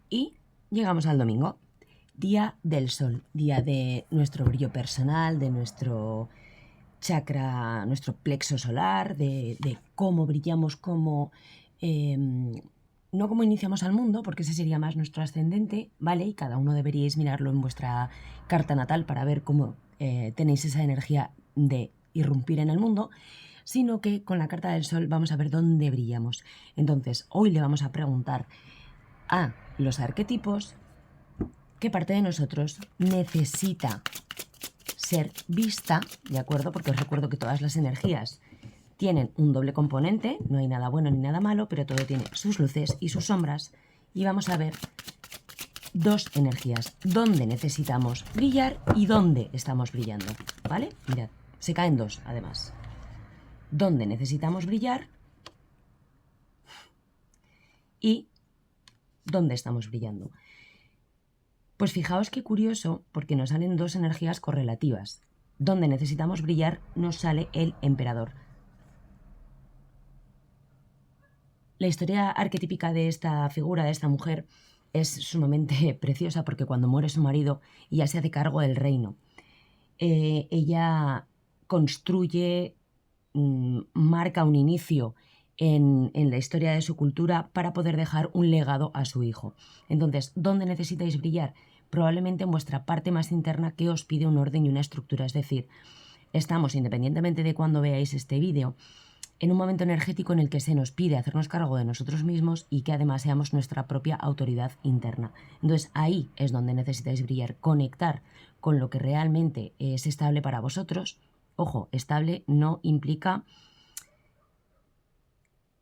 Y llegamos al domingo, día del sol, día de nuestro brillo personal, de nuestro chakra, nuestro plexo solar, de cómo brillamos, no cómo iniciamos al mundo, porque ese sería más nuestro ascendente, ¿vale? Y cada uno deberíais mirarlo en vuestra carta natal para ver cómo tenéis esa energía de irrumpir en el mundo, sino que con la carta del sol vamos a ver dónde brillamos. Entonces, hoy le vamos a preguntar a los arquetipos qué parte de nosotros necesita ser vista, ¿de acuerdo? Porque os recuerdo que todas las energías tienen un doble componente, no hay nada bueno ni nada malo, pero todo tiene sus luces y sus sombras. Y vamos a ver dos energías, dónde necesitamos brillar y dónde estamos brillando, ¿vale? Mirad, se caen dos, además. Dónde necesitamos brillar y dónde estamos brillando. Pues fijaos qué curioso, porque nos salen dos energías correlativas. Donde necesitamos brillar nos sale el emperador. La historia arquetípica de esta figura, de esta mujer, es sumamente preciosa porque cuando muere su marido, ella se hace cargo del reino. Ella construye, marca un inicio en la historia de su cultura para poder dejar un legado a su hijo. Entonces, ¿dónde necesitáis brillar? Probablemente en vuestra parte más interna que os pide un orden y una estructura. Es decir, estamos, independientemente de cuando veáis este vídeo, en un momento energético en el que se nos pide hacernos cargo de nosotros mismos y que además seamos nuestra propia autoridad interna. Entonces ahí es donde necesitáis brillar, conectar con lo que realmente es estable para vosotros. Ojo, estable no implica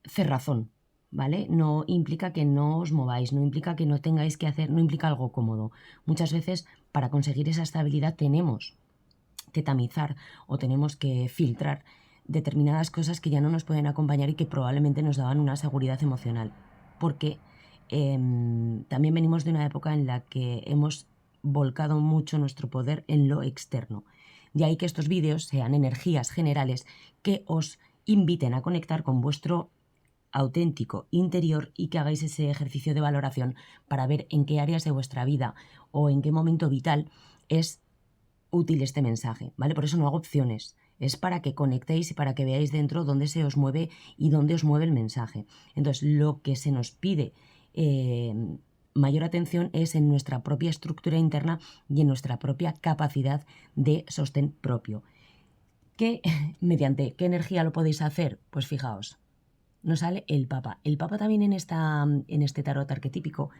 cerrazón, ¿vale? No implica que no os mováis, no implica que no tengáis que hacer, no implica algo cómodo. Muchas veces para conseguir esa estabilidad tenemos que tamizar o tenemos que filtrar determinadas cosas que ya no nos pueden acompañar y que probablemente nos daban una seguridad emocional. Porque también venimos de una época en la que hemos volcado mucho nuestro poder en lo externo. De ahí que estos vídeos sean energías generales que os inviten a conectar con vuestro auténtico interior y que hagáis ese ejercicio de valoración para ver en qué áreas de vuestra vida o en qué momento vital es útil este mensaje, ¿vale? Por eso no hago opciones. Es para que conectéis y para que veáis dentro dónde se os mueve y dónde os mueve el mensaje. Entonces, lo que se nos pide mayor atención es en nuestra propia estructura interna y en nuestra propia capacidad de sostén propio. ¿Mediante qué energía lo podéis hacer? Pues fijaos, nos sale el Papa. El Papa también en este tarot arquetípico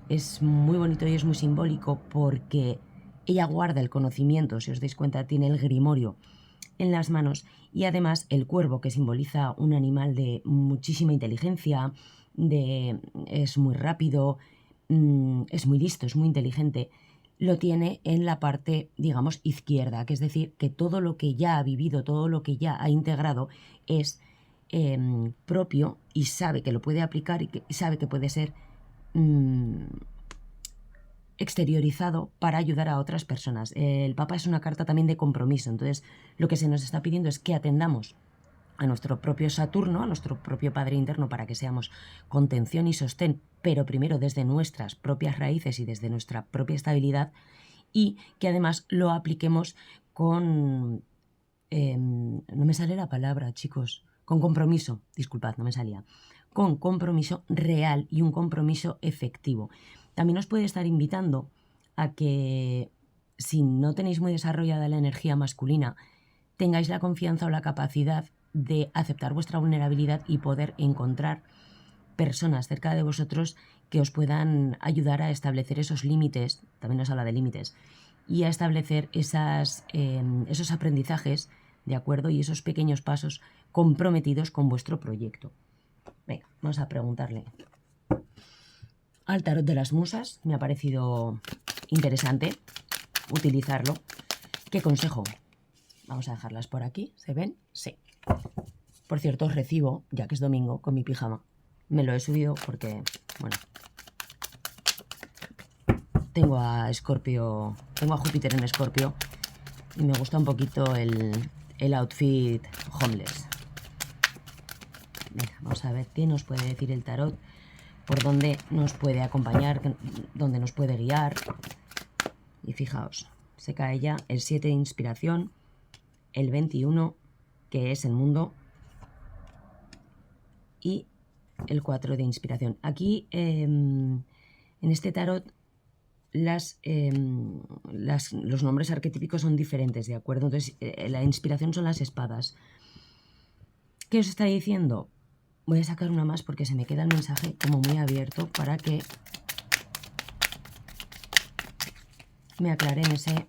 es muy bonito y es muy simbólico porque ella guarda el conocimiento, si os dais cuenta, tiene el grimorio en las manos y además el cuervo, que simboliza un animal de muchísima inteligencia, es muy rápido, es muy listo, es muy inteligente, lo tiene en la parte, digamos, izquierda, que es decir, que todo lo que ya ha vivido, todo lo que ya ha integrado es propio y sabe que lo puede aplicar y sabe que puede ser exteriorizado para ayudar a otras personas. El Papa es una carta también de compromiso, entonces lo que se nos está pidiendo es que atendamos a nuestro propio Saturno, a nuestro propio Padre interno, para que seamos contención y sostén, pero primero desde nuestras propias raíces y desde nuestra propia estabilidad, y que además lo apliquemos con... no me sale la palabra, chicos. Con compromiso, disculpad, no me salía. Con compromiso real y un compromiso efectivo. También os puede estar invitando a que, si no tenéis muy desarrollada la energía masculina, tengáis la confianza o la capacidad de aceptar vuestra vulnerabilidad y poder encontrar personas cerca de vosotros que os puedan ayudar a establecer esos límites, también nos habla de límites, y a establecer esos aprendizajes, ¿de acuerdo? Y esos pequeños pasos comprometidos con vuestro proyecto. Venga, vamos a preguntarle al tarot de las musas. Me ha parecido interesante utilizarlo. ¿Qué consejo? Vamos a dejarlas por aquí. ¿Se ven? Sí. Por cierto, os recibo, ya que es domingo, con mi pijama. Me lo he subido porque, bueno, tengo a Júpiter en Escorpio y me gusta un poquito el outfit homeless. Venga, vamos a ver qué nos puede decir el tarot por dónde nos puede acompañar, dónde nos puede guiar. Y fijaos, se cae ya el 7 de inspiración, el 21, que es el mundo, y el 4 de inspiración. Aquí, en este tarot, los nombres arquetípicos son diferentes, ¿de acuerdo? Entonces, la inspiración son las espadas. ¿Qué os está diciendo? Voy a sacar una más porque se me queda el mensaje como muy abierto para que me aclaren ese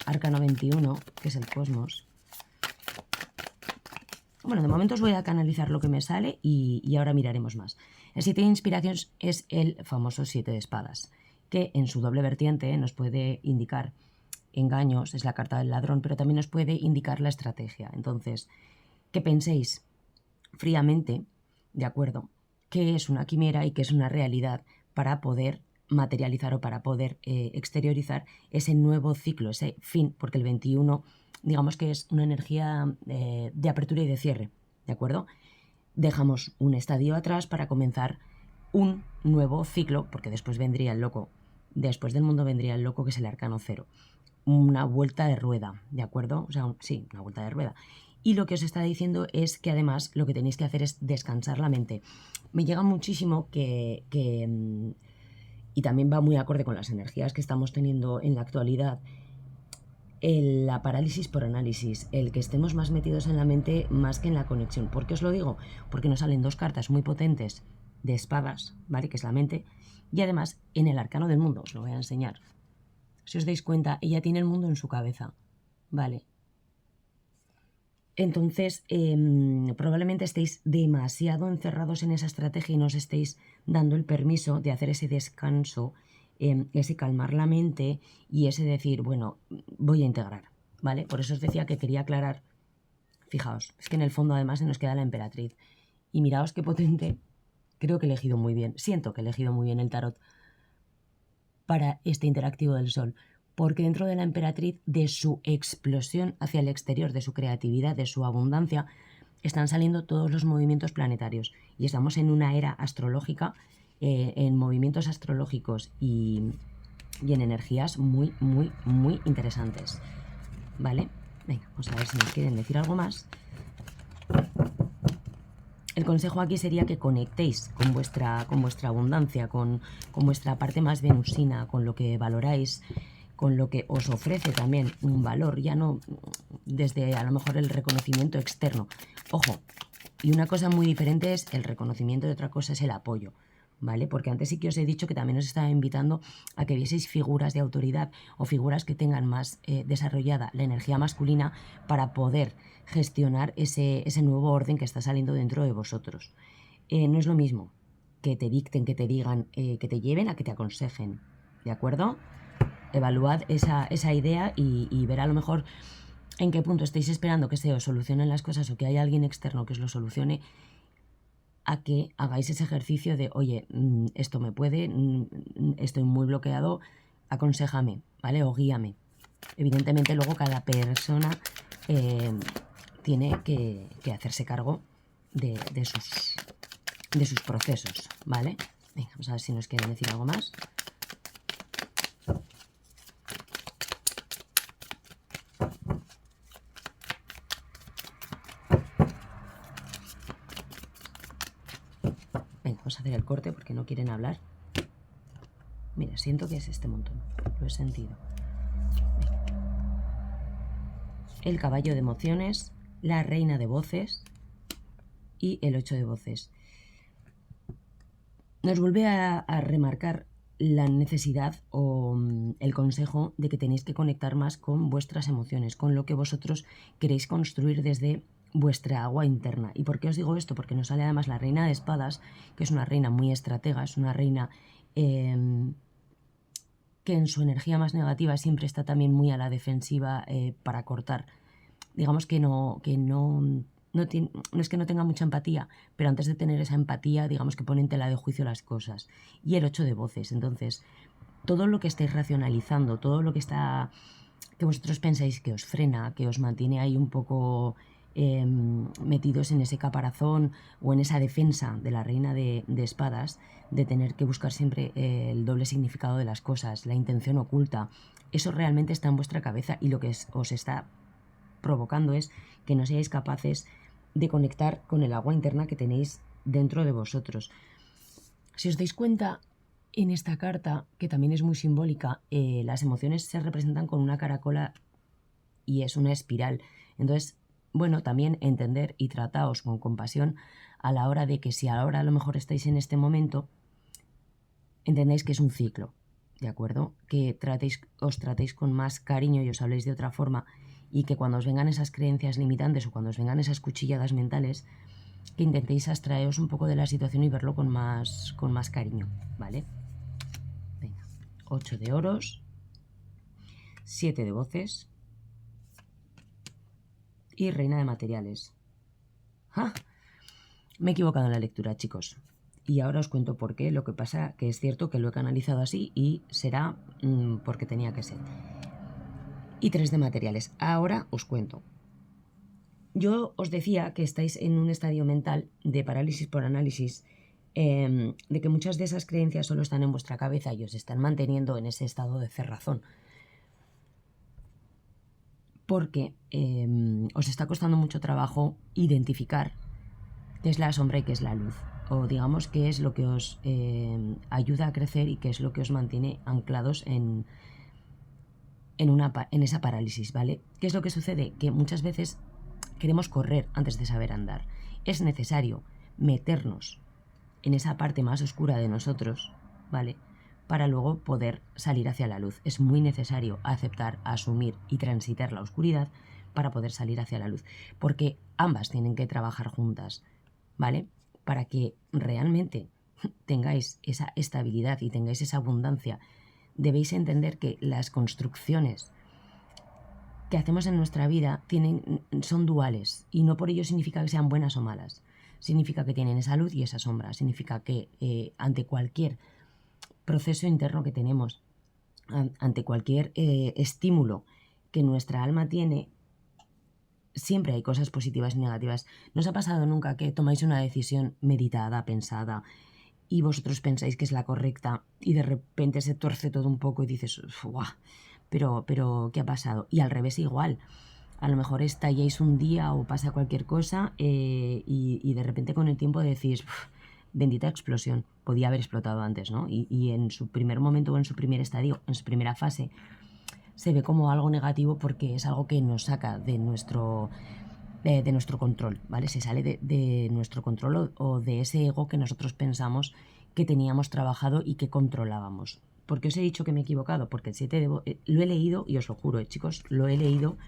arcano 21, que es el cosmos. Bueno, de momento os voy a canalizar lo que me sale y ahora miraremos más. El 7 de inspiración es el famoso 7 de espadas, que en su doble vertiente nos puede indicar engaños, es la carta del ladrón, pero también nos puede indicar la estrategia. Entonces, que penséis fríamente, ¿de acuerdo?, qué es una quimera y qué es una realidad para poder materializar o para poder exteriorizar ese nuevo ciclo, ese fin, porque el 21, digamos que es una energía de apertura y de cierre, ¿de acuerdo? Dejamos un estadio atrás para comenzar un nuevo ciclo, porque después vendría el loco, después del mundo vendría el loco, que es el arcano 0. Una vuelta de rueda, ¿de acuerdo? O sea, sí, una vuelta de rueda. Y lo que os está diciendo es que además lo que tenéis que hacer es descansar la mente. Me llega muchísimo y también va muy acorde con las energías que estamos teniendo en la actualidad, la parálisis por análisis, el que estemos más metidos en la mente más que en la conexión. ¿Por qué os lo digo? Porque nos salen dos cartas muy potentes de espadas, ¿vale? Que es la mente, y además en el arcano del mundo, os lo voy a enseñar. Si os dais cuenta, ella tiene el mundo en su cabeza, ¿vale? Entonces, probablemente estéis demasiado encerrados en esa estrategia y no os estéis dando el permiso de hacer ese descanso, ese calmar la mente y ese decir, bueno, voy a integrar, ¿vale? Por eso os decía que quería aclarar. Fijaos, es que en el fondo además se nos queda la emperatriz. Y miraos qué potente, creo que he elegido muy bien, siento que he elegido muy bien el tarot para este interactivo del sol, porque dentro de la emperatriz, de su explosión hacia el exterior, de su creatividad, de su abundancia, están saliendo todos los movimientos planetarios y estamos en una era astrológica, en movimientos astrológicos y en energías muy, muy, muy interesantes, ¿vale? Venga, vamos a ver si nos quieren decir algo más. El consejo aquí sería que conectéis con vuestra abundancia, con vuestra parte más venusina, con lo que valoráis, con lo que os ofrece también un valor, ya no desde a lo mejor el reconocimiento externo. Ojo, y una cosa muy diferente es el reconocimiento y otra cosa es el apoyo, ¿vale? Porque antes sí que os he dicho que también os estaba invitando a que vieseis figuras de autoridad o figuras que tengan más desarrollada la energía masculina para poder gestionar ese nuevo orden que está saliendo dentro de vosotros. No es lo mismo que te dicten, que te digan, que te lleven a que te aconsejen, ¿de acuerdo? Evaluad esa idea y ver a lo mejor en qué punto estáis esperando que se os solucionen las cosas o que haya alguien externo que os lo solucione, a que hagáis ese ejercicio de, oye, esto me puede, estoy muy bloqueado, aconséjame, ¿vale? O guíame. Evidentemente luego cada persona tiene que hacerse cargo de sus procesos, ¿vale? Venga, vamos a ver si nos quieren decir algo más. Venga, vamos a hacer el corte porque no quieren hablar. Mira, siento que es este montón, lo he sentido. Venga. El caballo de emociones, la reina de voces y el 8 de voces. Nos vuelve a remarcar la necesidad o el consejo de que tenéis que conectar más con vuestras emociones, con lo que vosotros queréis construir desde vuestra agua interna. ¿Y por qué os digo esto? Porque nos sale además la reina de espadas, que es una reina muy estratega, es una reina que en su energía más negativa siempre está también muy a la defensiva para cortar. Digamos que no es que no tenga mucha empatía, pero antes de tener esa empatía, digamos que pone en tela de juicio las cosas. Y el 8 de voces. Entonces, todo lo que estáis racionalizando, todo lo que vosotros pensáis que os frena, que os mantiene ahí un poco metidos en ese caparazón o en esa defensa de la reina de espadas, de tener que buscar siempre el doble significado de las cosas, la intención oculta. Eso realmente está en vuestra cabeza y lo que os está provocando es que no seáis capaces de conectar con el agua interna que tenéis dentro de vosotros. Si os dais cuenta, en esta carta, que también es muy simbólica, las emociones se representan con una caracola y es una espiral. Entonces, bueno, también entender y trataos con compasión a la hora de que si ahora a lo mejor estáis en este momento, entendáis que es un ciclo, ¿de acuerdo? Que os tratéis con más cariño y os habléis de otra forma, y que cuando os vengan esas creencias limitantes o cuando os vengan esas cuchilladas mentales, que intentéis abstraeros un poco de la situación y verlo con más cariño, ¿vale? Venga, 8 de oros, 7 de voces y reina de materiales. ¡Ah! Me he equivocado en la lectura, chicos. Y ahora os cuento por qué. Lo que pasa que es cierto que lo he canalizado así y será porque tenía que ser. Y 3 de materiales. Ahora os cuento. Yo os decía que estáis en un estadio mental de parálisis por análisis, de que muchas de esas creencias solo están en vuestra cabeza y os están manteniendo en ese estado de cerrazón. Porque os está costando mucho trabajo identificar qué es la sombra y qué es la luz. O digamos qué es lo que os ayuda a crecer y qué es lo que os mantiene anclados en esa parálisis, ¿vale? ¿Qué es lo que sucede? Que muchas veces queremos correr antes de saber andar. Es necesario meternos en esa parte más oscura de nosotros, ¿vale? Para luego poder salir hacia la luz. Es muy necesario aceptar, asumir y transitar la oscuridad para poder salir hacia la luz. Porque ambas tienen que trabajar juntas, ¿vale? Para que realmente tengáis esa estabilidad y tengáis esa abundancia, debéis entender que las construcciones que hacemos en nuestra vida son duales y no por ello significa que sean buenas o malas. Significa que tienen esa luz y esa sombra. Significa que ante cualquier proceso interno que tenemos, ante cualquier estímulo que nuestra alma tiene, siempre hay cosas positivas y negativas. ¿No os ha pasado nunca que tomáis una decisión meditada, pensada, y vosotros pensáis que es la correcta y de repente se tuerce todo un poco y dices, ¡guau! Pero ¿qué ha pasado? Y al revés igual. A lo mejor estalláis un día o pasa cualquier cosa y de repente con el tiempo decís, bendita explosión, podía haber explotado antes, ¿no? Y en su primer momento o en su primer estadio, en su primera fase, se ve como algo negativo porque es algo que nos saca de nuestro control, ¿vale? Se sale de nuestro control o de ese ego que nosotros pensamos que teníamos trabajado y que controlábamos. ¿Por qué os he dicho que me he equivocado? Porque el 7 lo he leído, y os lo juro, chicos, lo he leído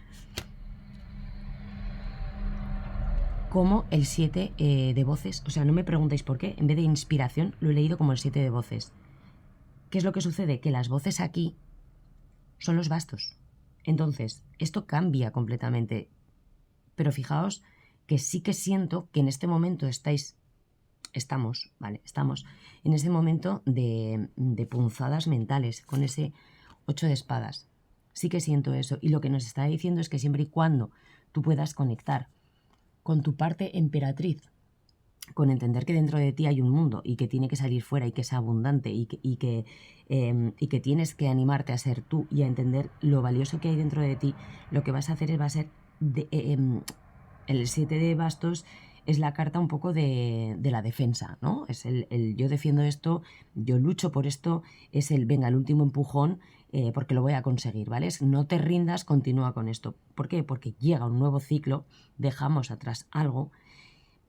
como el 7 de voces. O sea, no me preguntéis por qué. En vez de inspiración, lo he leído como el 7 de voces. ¿Qué es lo que sucede? Que las voces aquí son los bastos. Entonces, esto cambia completamente. Pero fijaos que sí que siento que en este momento estamos en ese momento de punzadas mentales, con ese 8 de espadas. Sí que siento eso. Y lo que nos está diciendo es que siempre y cuando tú puedas conectar con tu parte emperatriz, con entender que dentro de ti hay un mundo y que tiene que salir fuera y que es abundante y que tienes que animarte a ser tú y a entender lo valioso que hay dentro de ti, lo que vas a hacer va a ser el 7 de bastos es la carta un poco de la defensa, ¿no? Es el yo defiendo esto, yo lucho por esto, es el venga, el último empujón, porque lo voy a conseguir, ¿vale? Es no te rindas, continúa con esto. ¿Por qué? Porque llega un nuevo ciclo, dejamos atrás algo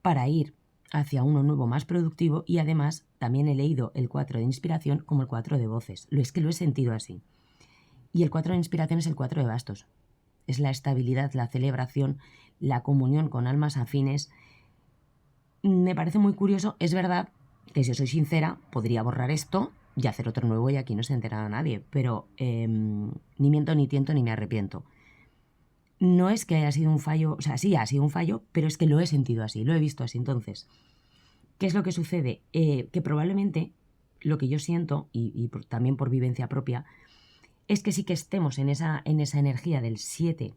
para ir hacia uno nuevo más productivo y además también he leído el 4 de inspiración como el 4 de voces. Es que lo he sentido así. Y el 4 de inspiración es el 4 de bastos. Es la estabilidad, la celebración, la comunión con almas afines. Me parece muy curioso, es verdad que si os soy sincera, podría borrar esto y hacer otro nuevo y aquí no se enterará nadie, pero ni miento, ni tiento, ni me arrepiento. No es que haya sido un fallo, o sea, sí ha sido un fallo, pero es que lo he sentido así, lo he visto así. Entonces, ¿qué es lo que sucede? Que probablemente lo que yo siento, y también por vivencia propia, es que sí que estemos en esa energía del 7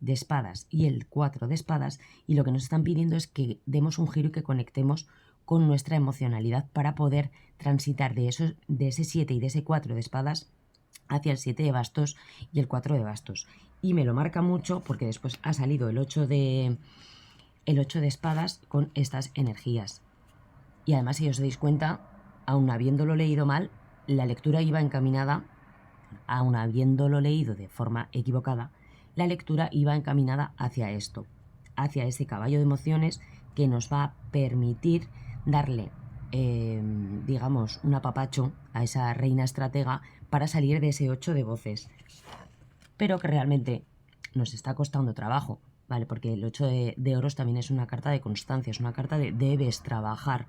de espadas y el 4 de espadas, y lo que nos están pidiendo es que demos un giro y que conectemos con nuestra emocionalidad para poder transitar de ese 7 y de ese 4 de espadas hacia el 7 de bastos y el 4 de bastos. Y me lo marca mucho porque después ha salido el 8 de espadas con estas energías. Y además, si os dais cuenta, aun habiéndolo leído mal, la lectura iba encaminada, aun habiéndolo leído de forma equivocada, la lectura iba encaminada hacia esto, hacia ese caballo de emociones que nos va a permitir darle, digamos, un apapacho a esa reina estratega para salir de ese 8 de voces. Pero que realmente nos está costando trabajo, ¿vale? Porque el 8 de oros también es una carta de constancia, es una carta de debes trabajar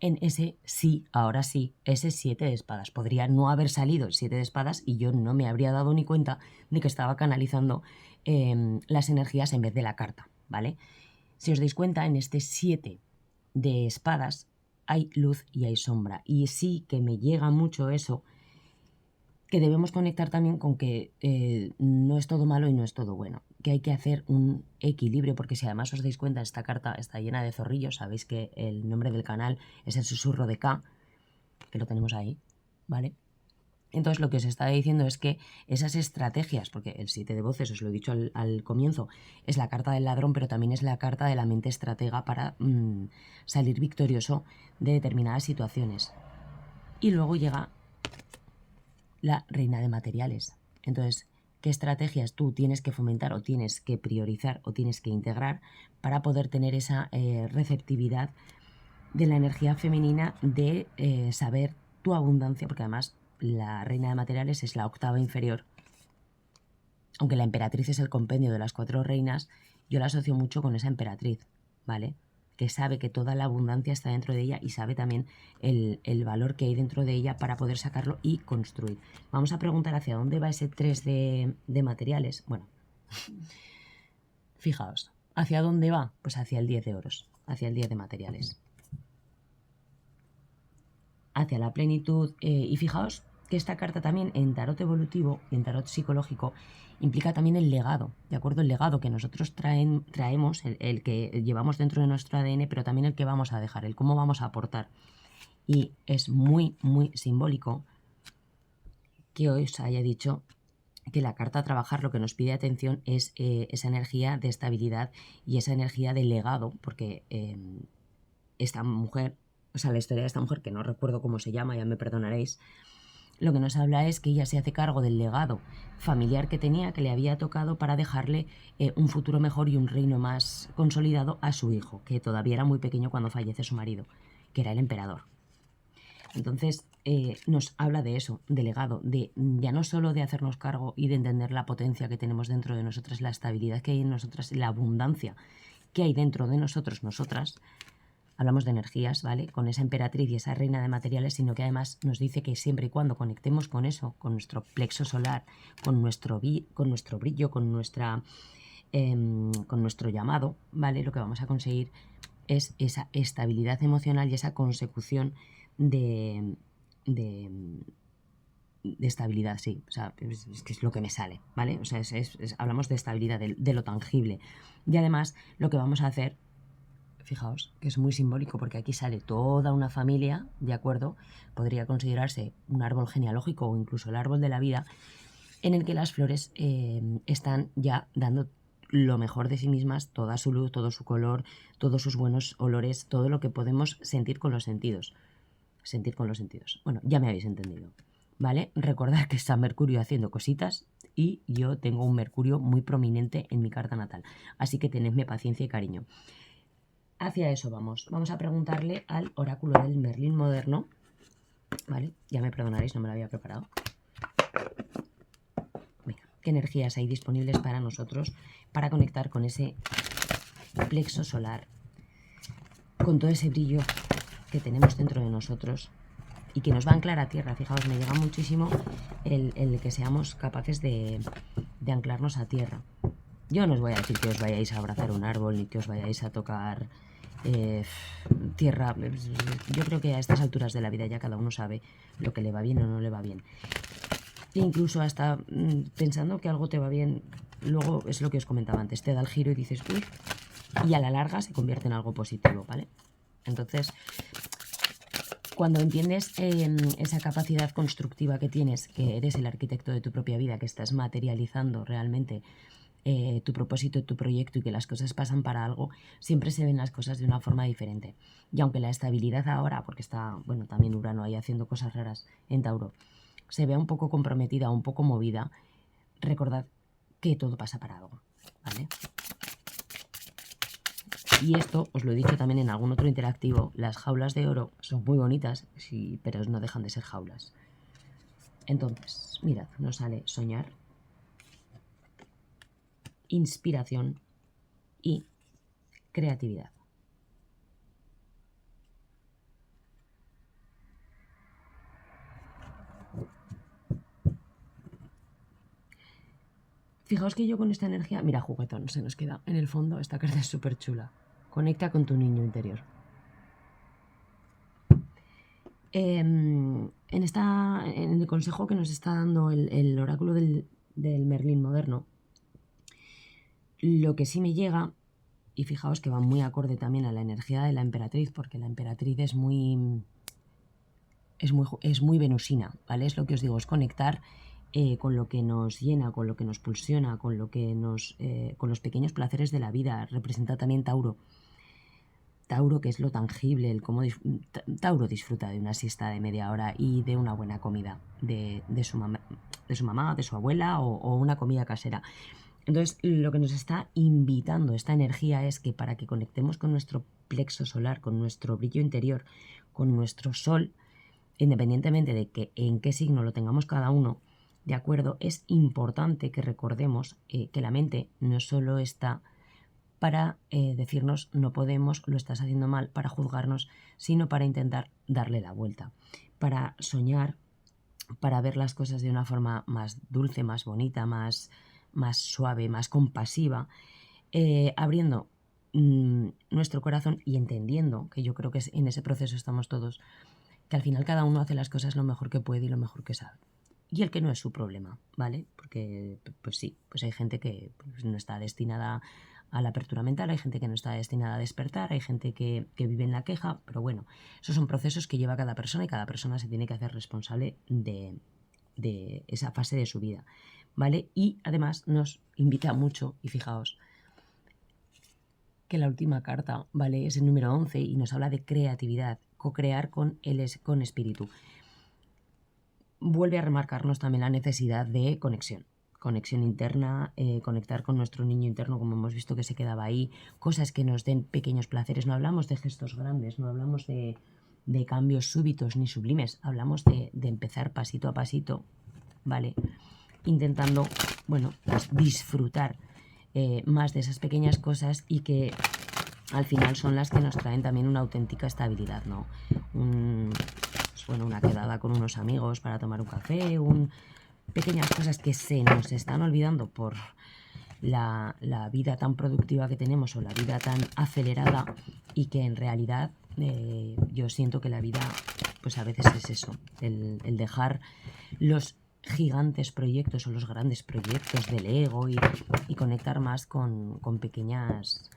en ese sí, ahora sí, ese 7 de espadas. Podría no haber salido el 7 de espadas y yo no me habría dado ni cuenta de que estaba canalizando las energías en vez de la carta, ¿vale? Si os dais cuenta, en este 7 de espadas hay luz y hay sombra. Y sí que me llega mucho eso, que debemos conectar también con que no es todo malo y no es todo bueno, que hay que hacer un equilibrio, porque si además os dais cuenta, esta carta está llena de zorrillos, sabéis que el nombre del canal es el susurro de K, que lo tenemos ahí, ¿vale? Entonces lo que os está diciendo es que esas estrategias, porque el 7 de voces, os lo he dicho al comienzo, es la carta del ladrón, pero también es la carta de la mente estratega para salir victorioso de determinadas situaciones. Y luego llega la reina de materiales. Entonces, ¿qué estrategias tú tienes que fomentar o tienes que priorizar o tienes que integrar para poder tener esa receptividad de la energía femenina de saber tu abundancia? Porque además la reina de materiales es la octava inferior. Aunque la emperatriz es el compendio de las 4 reinas, yo la asocio mucho con esa emperatriz, ¿vale? Que sabe que toda la abundancia está dentro de ella y sabe también el valor que hay dentro de ella para poder sacarlo y construir. Vamos a preguntar hacia dónde va ese 3 de materiales. Bueno, fijaos, ¿hacia dónde va? Pues hacia el 10 de oros, hacia el 10 de materiales. Hacia la plenitud. Y fijaos que esta carta también en tarot evolutivo y en tarot psicológico implica también el legado, ¿de acuerdo? El legado que nosotros traemos, el que llevamos dentro de nuestro ADN, pero también el que vamos a dejar, el cómo vamos a aportar. Y es muy, muy simbólico que os haya dicho que la carta a trabajar lo que nos pide atención es esa energía de estabilidad y esa energía de legado, porque esta mujer, o sea, la historia de esta mujer, que no recuerdo cómo se llama, ya me perdonaréis, lo que nos habla es que ella se hace cargo del legado familiar que tenía, que le había tocado para dejarle un futuro mejor y un reino más consolidado a su hijo, que todavía era muy pequeño cuando fallece su marido, que era el emperador. Entonces nos habla de eso, de legado, de ya no solo de hacernos cargo y de entender la potencia que tenemos dentro de nosotras, la estabilidad que hay en nosotras, la abundancia que hay dentro de nosotros, nosotras. Hablamos de energías, ¿vale? Con esa emperatriz y esa reina de materiales, sino que además nos dice que siempre y cuando conectemos con eso, con nuestro plexo solar, con nuestro brillo, con nuestro llamado, ¿vale? Lo que vamos a conseguir es esa estabilidad emocional y esa consecución de estabilidad, sí. O sea, es que es lo que me sale, ¿vale? O sea, hablamos de estabilidad, de lo tangible. Y además, lo que vamos a hacer, fijaos, que es muy simbólico porque aquí sale toda una familia, ¿de acuerdo? Podría considerarse un árbol genealógico o incluso el árbol de la vida, en el que las flores están ya dando lo mejor de sí mismas, toda su luz, todo su color, todos sus buenos olores, todo lo que podemos sentir con los sentidos. Sentir con los sentidos. Bueno, ya me habéis entendido, ¿vale? Recordad que está Mercurio haciendo cositas y yo tengo un Mercurio muy prominente en mi carta natal, así que tenedme paciencia y cariño. Hacia eso vamos. Vamos a preguntarle al oráculo del Merlín moderno. ¿Vale? Ya me perdonaréis, no me lo había preparado. Venga, ¿qué energías hay disponibles para nosotros para conectar con ese plexo solar, con todo ese brillo que tenemos dentro de nosotros y que nos va a anclar a tierra? Fijaos, me llega muchísimo el que seamos capaces de anclarnos a tierra. Yo no os voy a decir que os vayáis a abrazar un árbol ni que os vayáis a tocar tierra. Yo creo que a estas alturas de la vida ya cada uno sabe lo que le va bien o no le va bien. incluso hasta pensando que algo te va bien, luego es lo que os comentaba antes, te da el giro y dices, uy, y a la larga se convierte en algo positivo, ¿vale? Entonces, cuando entiendes esa capacidad constructiva que tienes, que eres el arquitecto de tu propia vida, que estás materializando realmente tu propósito, tu proyecto y que las cosas pasan para algo, siempre se ven las cosas de una forma diferente. Y aunque la estabilidad ahora, porque está, bueno, también Urano ahí haciendo cosas raras en Tauro, se vea un poco comprometida, un poco movida, recordad que todo pasa para algo, ¿vale? Y esto, os lo he dicho también en algún otro interactivo, las jaulas de oro son muy bonitas, sí, pero no dejan de ser jaulas. Entonces, mirad, nos sale soñar, inspiración y creatividad. Fijaos que yo con esta energía, mira, juguetón, se nos queda en el fondo, esta carta es súper chula. Conecta con tu niño interior. En el consejo que nos está dando el oráculo del Merlín moderno, lo que sí me llega, y fijaos que va muy acorde también a la energía de la emperatriz, porque la emperatriz es muy venusina, ¿vale? Es lo que os digo, es conectar con lo que nos llena, con lo que nos pulsiona, con los pequeños placeres de la vida. Representa también Tauro. Tauro, que es lo tangible, Tauro disfruta de una siesta de media hora y de una buena comida de su mamá, de su abuela o una comida casera. Entonces, lo que nos está invitando esta energía es que para que conectemos con nuestro plexo solar, con nuestro brillo interior, con nuestro sol, independientemente de que en qué signo lo tengamos cada uno, ¿de acuerdo? Es importante que recordemos que la mente no solo está para decirnos no podemos, lo estás haciendo mal, para juzgarnos, sino para intentar darle la vuelta, para soñar, para ver las cosas de una forma más dulce, más bonita, más suave, más compasiva, abriendo nuestro corazón y entendiendo, que yo creo que en ese proceso estamos todos, que al final cada uno hace las cosas lo mejor que puede y lo mejor que sabe. Y el que no es su problema, ¿vale? Porque, pues sí, pues hay gente que pues, no está destinada a la apertura mental, hay gente que no está destinada a despertar, hay gente que vive en la queja, pero bueno, esos son procesos que lleva cada persona y cada persona se tiene que hacer responsable de esa fase de su vida, ¿vale? Y además nos invita mucho, y fijaos, que la última carta, ¿vale? Es el número 11 y nos habla de creatividad, co-crear con espíritu. Vuelve a remarcarnos también la necesidad de conexión interna, conectar con nuestro niño interno, como hemos visto que se quedaba ahí, cosas que nos den pequeños placeres. No hablamos de gestos grandes, no hablamos de cambios súbitos ni sublimes, hablamos de empezar pasito a pasito, ¿vale? Intentando, bueno, pues disfrutar más de esas pequeñas cosas y que al final son las que nos traen también una auténtica estabilidad, ¿no? Una quedada con unos amigos para tomar un café, pequeñas cosas que se nos están olvidando por la vida tan productiva que tenemos o la vida tan acelerada y que en realidad yo siento que la vida pues a veces es eso, el dejar los gigantes proyectos o los grandes proyectos del ego y conectar más con pequeñas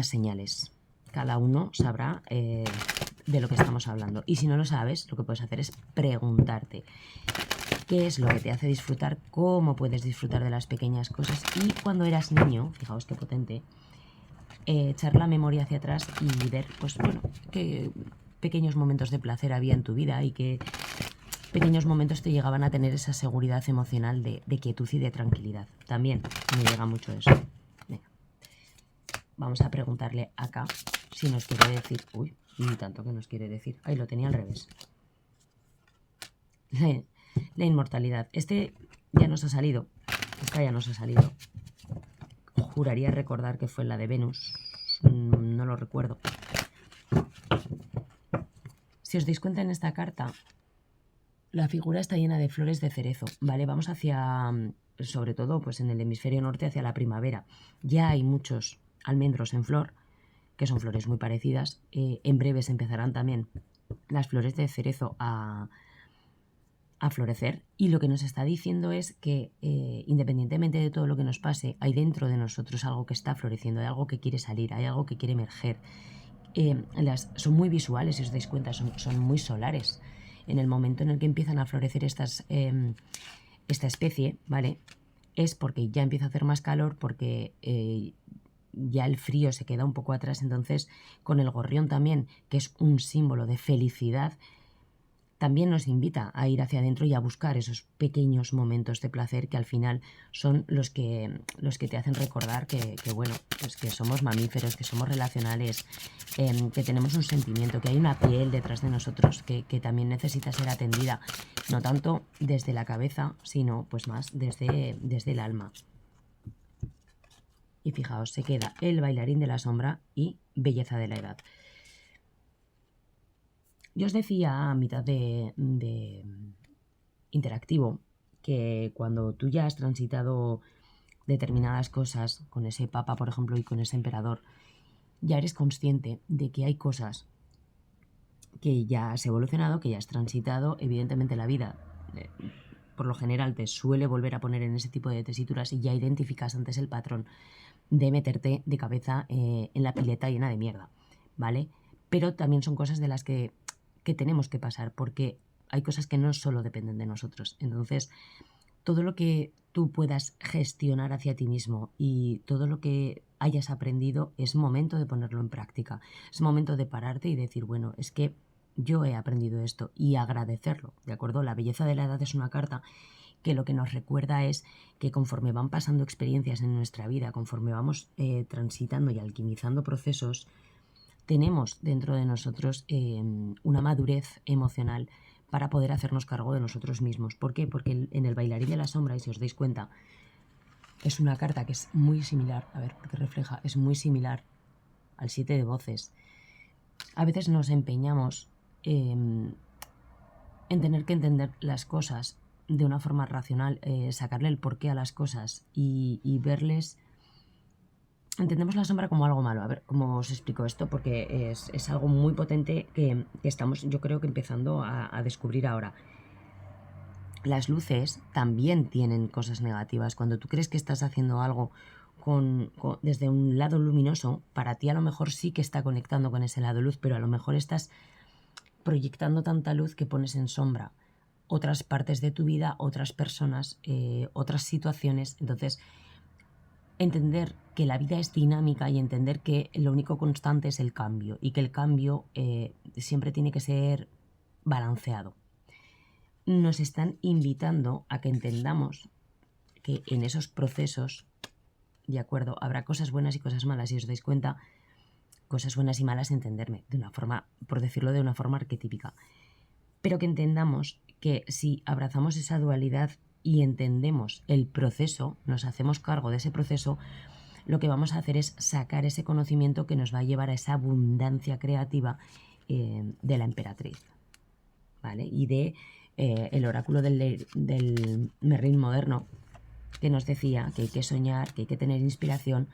señales. Cada uno sabrá de lo que estamos hablando. Y si no lo sabes, lo que puedes hacer es preguntarte qué es lo que te hace disfrutar, cómo puedes disfrutar de las pequeñas cosas. Y cuando eras niño, fijaos qué potente, echar la memoria hacia atrás y ver, pues bueno, qué pequeños momentos de placer había en tu vida y qué pequeños momentos te llegaban a tener esa seguridad emocional de quietud y de tranquilidad. También me llega mucho eso. Venga. Vamos a preguntarle acá si nos quiere decir... Uy, ni tanto que nos quiere decir. Ahí lo tenía al revés. La inmortalidad. Este ya nos ha salido. Esta ya nos ha salido. Juraría recordar que fue la de Venus. No lo recuerdo. Si os dais cuenta en esta carta, la figura está llena de flores de cerezo, ¿vale? Vamos hacia, sobre todo pues en el hemisferio norte, hacia la primavera. Ya hay muchos almendros en flor, que son flores muy parecidas. En breve se empezarán también las flores de cerezo a a florecer. Y lo que nos está diciendo es que independientemente de todo lo que nos pase, hay dentro de nosotros algo que está floreciendo, hay algo que quiere salir, hay algo que quiere emerger. Son muy visuales, si os dais cuenta, son muy solares. En el momento en el que empiezan a florecer esta especie, ¿vale? Es porque ya empieza a hacer más calor, porque ya el frío se queda un poco atrás. Entonces, con el gorrión también, que es un símbolo de felicidad, también nos invita a ir hacia adentro y a buscar esos pequeños momentos de placer que al final son los que te hacen recordar que bueno, pues que somos mamíferos, que somos relacionales, que tenemos un sentimiento, que hay una piel detrás de nosotros que también necesita ser atendida, no tanto desde la cabeza, sino pues más desde el alma. Y fijaos, se queda el bailarín de la sombra y belleza de la edad. Yo os decía a mitad de interactivo que cuando tú ya has transitado determinadas cosas con ese papa, por ejemplo, y con ese emperador, ya eres consciente de que hay cosas que ya has evolucionado, que ya has transitado. Evidentemente la vida, por lo general, te suele volver a poner en ese tipo de tesituras y ya identificas antes el patrón de meterte de cabeza en la pileta llena de mierda, ¿vale? Pero también son cosas de las que tenemos que pasar, porque hay cosas que no solo dependen de nosotros. Entonces, todo lo que tú puedas gestionar hacia ti mismo y todo lo que hayas aprendido, es momento de ponerlo en práctica. Es momento de pararte y decir, bueno, es que yo he aprendido esto, y agradecerlo, ¿de acuerdo? La belleza de la edad es una carta que lo que nos recuerda es que conforme van pasando experiencias en nuestra vida, conforme vamos transitando y alquimizando procesos, tenemos dentro de nosotros una madurez emocional para poder hacernos cargo de nosotros mismos. ¿Por qué? Porque en el bailarín de la sombra, y si os dais cuenta, es una carta que es muy similar, a ver, porque refleja, es muy similar al 7 de voces. A veces nos empeñamos en tener que entender las cosas de una forma racional, sacarle el porqué a las cosas y verles. Entendemos la sombra como algo malo. A ver, ¿cómo os explico esto? Porque es algo muy potente que estamos, yo creo, que empezando a descubrir ahora. Las luces también tienen cosas negativas. Cuando tú crees que estás haciendo algo desde un lado luminoso, para ti a lo mejor sí que está conectando con ese lado luz, pero a lo mejor estás proyectando tanta luz que pones en sombra otras partes de tu vida, otras personas, otras situaciones. Entonces, entender que la vida es dinámica y entender que lo único constante es el cambio, y que el cambio siempre tiene que ser balanceado. Nos están invitando a que entendamos que en esos procesos, de acuerdo, habrá cosas buenas y cosas malas. Si os dais cuenta, cosas buenas y malas, entenderme, de una forma, por decirlo de una forma arquetípica. Pero que entendamos que si abrazamos esa dualidad y entendemos el proceso, nos hacemos cargo de ese proceso, lo que vamos a hacer es sacar ese conocimiento que nos va a llevar a esa abundancia creativa de la emperatriz, ¿vale? Y de el oráculo del Merlín moderno, que nos decía que hay que soñar, que hay que tener inspiración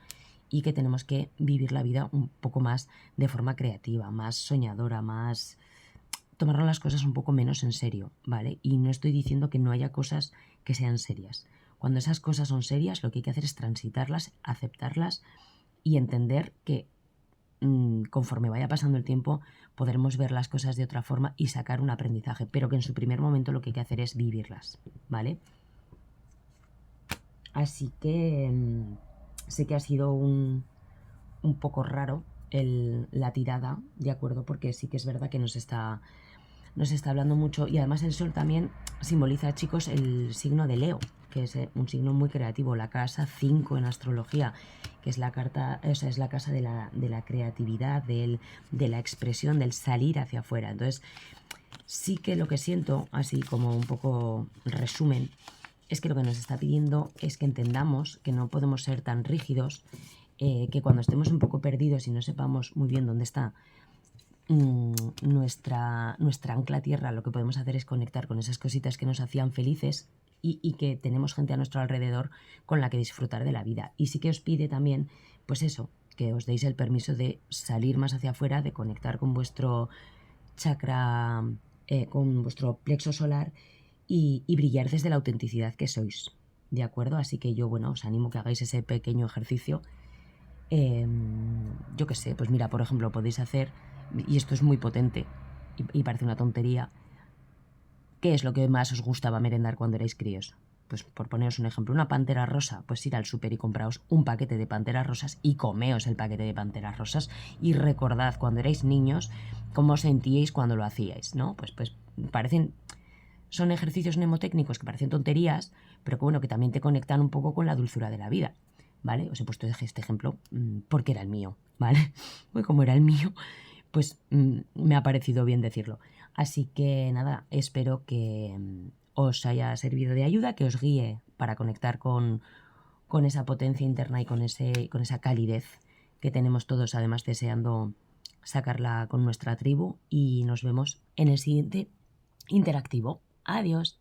y que tenemos que vivir la vida un poco más de forma creativa, más soñadora, más tomarnos las cosas un poco menos en serio, ¿vale? Y no estoy diciendo que no haya cosas que sean serias. Cuando esas cosas son serias, lo que hay que hacer es transitarlas, aceptarlas y entender que conforme vaya pasando el tiempo podremos ver las cosas de otra forma y sacar un aprendizaje, pero que en su primer momento lo que hay que hacer es vivirlas, ¿vale? Así que sé que ha sido un poco raro la tirada, ¿de acuerdo? Porque sí que es verdad que nos está hablando mucho, y además el sol también simboliza, chicos, el signo de Leo, que es un signo muy creativo, la casa 5 en astrología, que es la carta, o sea, es la casa de la creatividad, de la expresión, del salir hacia afuera. Entonces, sí que lo que siento, así como un poco resumen, es que lo que nos está pidiendo es que entendamos que no podemos ser tan rígidos, que cuando estemos un poco perdidos y no sepamos muy bien dónde está nuestra ancla a tierra, lo que podemos hacer es conectar con esas cositas que nos hacían felices, y que tenemos gente a nuestro alrededor con la que disfrutar de la vida. Y sí que os pide también, pues eso, que os deis el permiso de salir más hacia afuera, de conectar con vuestro chakra, con vuestro plexo solar, y brillar desde la autenticidad que sois, ¿de acuerdo? Así que yo, bueno, os animo que hagáis ese pequeño ejercicio. Yo qué sé, pues mira, por ejemplo, podéis hacer, y esto es muy potente y parece una tontería, ¿qué es lo que más os gustaba merendar cuando erais críos? Pues por poneros un ejemplo, una pantera rosa, pues ir al súper y compraos un paquete de panteras rosas y comeos el paquete de panteras rosas y recordad cuando erais niños cómo sentíais cuando lo hacíais, ¿no? Pues parecen, son ejercicios mnemotécnicos que parecen tonterías, pero que bueno, que también te conectan un poco con la dulzura de la vida, ¿vale? Os he puesto este ejemplo porque era el mío, ¿vale? Pues como era el mío, pues me ha parecido bien decirlo. Así que nada, espero que os haya servido de ayuda, que os guíe para conectar con esa potencia interna y con esa calidez que tenemos todos, además deseando sacarla con nuestra tribu. Y nos vemos en el siguiente interactivo. Adiós.